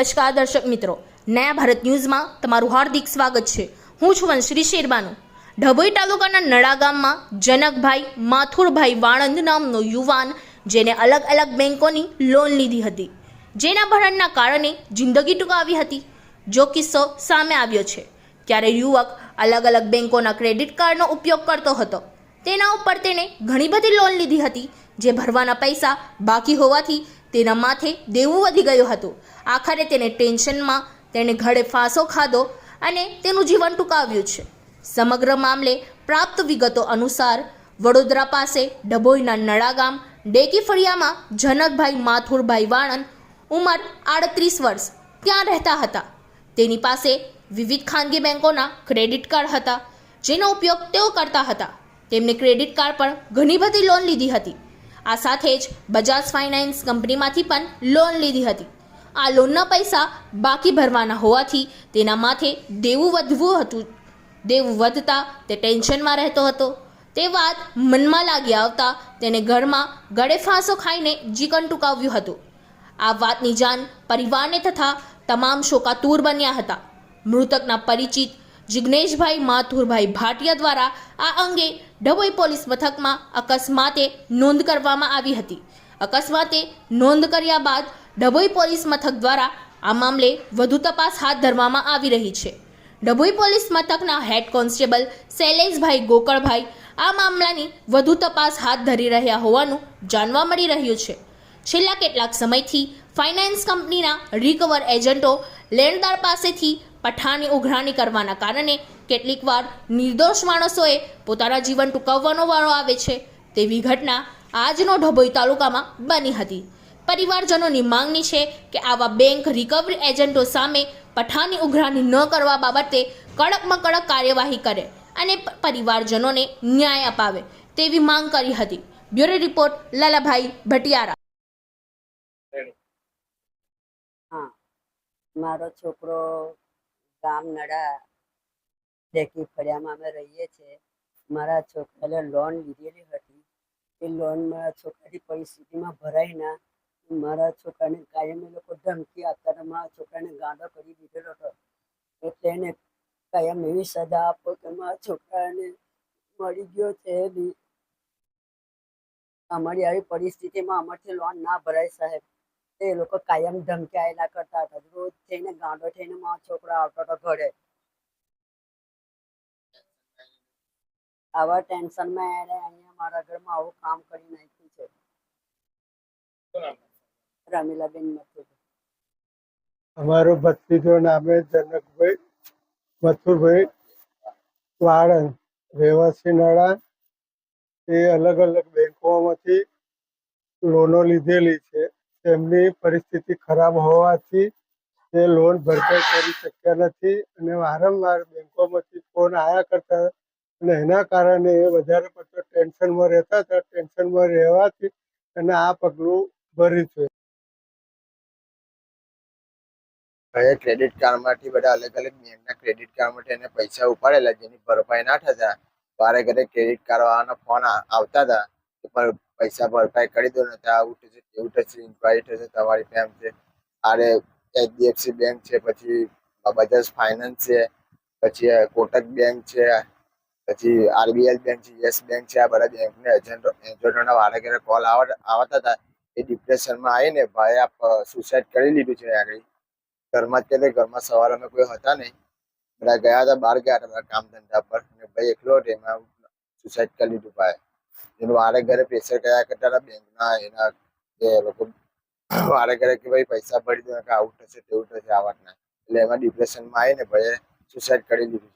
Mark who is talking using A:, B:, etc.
A: નમસ્કાર દર્શક મિત્રો, નયા ભારત ન્યૂઝમાં તમારું હાર્દિક સ્વાગત છે। હું છું વંશ્રી શેરબાનુ। ડભોઈ તાલુકાના નડા ગામમાં જનકભાઈ માથુરભાઈ વાણંદ નામનો યુવાન જેને અલગ અલગ બેંકોની લોન લીધી હતી, જેના ભરણના કારણે જિંદગી ટૂંકાવી હતી। જો કિસ્સો સામે આવ્યો છે ત્યારે યુવક અલગ અલગ બેંકોના ક્રેડિટ કાર્ડનો ઉપયોગ કરતો હતો। તેના ઉપર તેણે ઘણી બધી લોન લીધી હતી, જે ભરવાના પૈસા બાકી હોવાથી તેના માથે દેવું વધી ગયું હતું। આખરે તેને ટેન્શનમાં તેણે ઘરે ફાંસો ખાધો અને તેનું જીવન ટૂંકાવ્યું છે। સમગ્ર મામલે પ્રાપ્ત વિગતો અનુસાર વડોદરા પાસે ડભોઈના નડા ગામ ડેકી ફળિયામાં જનકભાઈ માથુરભાઈ વાણંદ ઉંમર 38 વર્ષ ત્યાં રહેતા હતા। તેની પાસે વિવિધ ખાનગી બેંકોના ક્રેડિટ કાર્ડ હતા, જેનો ઉપયોગ તેઓ કરતા હતા। તેમને ક્રેડિટ કાર્ડ પર ઘણી બધી લોન લીધી હતી। આ સાથે જ બજાજ ફાઇનાન્સ કંપનીમાંથી પણ લોન લીધી હતી। આ લોનના પૈસા બાકી ભરવાના હોવાથી તેના માથે દેવું વધતા તે ટેન્શનમાં રહેતો હતો। તે વાત મનમાં લાગી આવતા તેને ઘરમાં ગળે ફાંસો ખાઈને જીવન ટૂંકાવ્યું હતું। આ વાતની જાણ પરિવારને થતાં તમામ શોકાતુર બન્યા હતા। મૃતકના પરિચિત જિગ્નેશભાઈ માથુરભાઈ ભાટિયા દ્વારા આ અંગે ડભોઈ પોલીસ મથકમાં અકસ્માતે નોંધ કરવામાં આવી હતી। અકસ્માતે નોંધ કર્યા બાદ ડભોઈ પોલીસ મથક દ્વારા આ મામલે વધુ તપાસ હાથ ધરવામાં આવી રહી છે। ડભોઈ પોલીસ મથકના હેડ કોન્સ્ટેબલ શૈલેષભાઈ ગોકળભાઈ આ મામલાની વધુ તપાસ હાથ ધરી રહ્યા હોવાનું જાણવા મળી રહ્યું છે। છેલ્લા કેટલાક સમયથી ફાઇનાન્સ કંપનીના રિકવર એજન્ટો લેણદાર પાસેથી પઠાની ઉઘરાણી કરવાના કારણે કેટલીક વાર નિર્દોષ માણસોએ પોતાના જીવન ટૂંકાવવાનો વારો આવે છે। તેવી ઘટના આજનો ડભોઈ તાલુકામાં બની હતી। પરિવારજનોની માંગણી છે કે આવા બેંક રિકવરી એજન્ટો સામે પઠાની ઉઘરાણી ન કરવા બાબતે કડકમાં કડક કાર્યવાહી કરે અને પરિવારજનોને ન્યાય અપાવે તેવી માંગ કરી હતી। Bureau report Lalabhai Bhatiyara.
B: હા, મારો છોકરો ગામ નડા ડેકી ફળિયામાં અમે રહીએ છીએ। મારા છોકરાને લોન લીધેલી હતી। એ લોન મારા છોકરાની પરિસ્થિતિમાં ભરાઈ ના, મારા છોકરાને કાયમ એ લોકો ધમકી આપતા હતા। મારા છોકરાને ગાંડો કરી દીધેલો હતો, એટલે એને કાયમ એવી સજા આપો કે મારા છોકરાને મળી ગયો છે। અમારી આવી પરિસ્થિતિમાં અમારથી લોન ના ભરાય સાહેબ। એ લોકો કાયમ ધમકાયેલા કરતા હતા। રોજ થઈને ગાંડો થઈને મારો છોકરો આવતો હતો ઘરે। આવા ટેન્શનમાં એને અહીંયા મારા ઘરમાં આવું કામ કરી નાખ્યું છે। રમીલાબેન મથુર।
C: અમારો ભત્રીજો નામે જનકભાઈ મથુરભાઈ વાણંદ, રહેવાસી નડા। એ અલગ અલગ બેંકોમાંથી લોનો લીધેલી છે। તેમની પરિસ્થિતિ ખરાબ હોવાથી તે લોન ભરપાઈ કરી શક્યા નથી અને વારંવાર બેંકોમાંથી ફોન આવ્યા કરતા અને એના કારણે એ વધારે પડતો ટેન્શનમાં રહેતા હતા। ટેન્શનમાં રહેવાથી અને આ પગલું ભર્યું છે।
D: ક્રેડિટ કાર્ડમાંથી બધા અલગ અલગ બેંકના ક્રેડિટ કાર્ડમાંથી એને પૈસા ઉપાડેલા, જેની ભરપાઈ ના થતા વારે ઘરે ક્રેડિટ કાર્ડ વાળાના ફોન આવતા હતા કે પૈસા ભરપાઈ કરી દો ને, આવું થશે તેવું થશે, ઇન્ક્વાયરી થશે તમારી ફેમ છે। આરે HDFC બેંક છે, પછી બજાજ ફાઇનાન્સ છે, પછી કોટક બેંક છે, પછી RBL બેંક છે, યસ બેંક છે। આ બધા બેંકને એજન્ટોના વારે ઘરે કોલ આવતા હતા। એ ડિપ્રેશનમાં આવીને ભાઈ આપ સુસાઇડ કરી લીધું છે। આગળ ઘરમાં જ કે ઘરમાં સવારે અમે કોઈ હતા નહીં, બધા ગયા હતા, બહાર ગયા હતા કામ ધંધા પર, અને ભાઈ એકલો હતો, એમાં સુસાઇડ કરી લીધું ભાઈ। એનું વારે ઘરે પ્રેશર કર્યા કરતા હતા બેંકના એના એ લોકો વારે ઘરે કે ભાઈ પૈસા ભરી દો કે આવું થશે તેવું થશે આ વાતના, એટલે એમાં ડિપ્રેશનમાં આવીને ભાઈ સુસાઇડ કરી લીધું છે।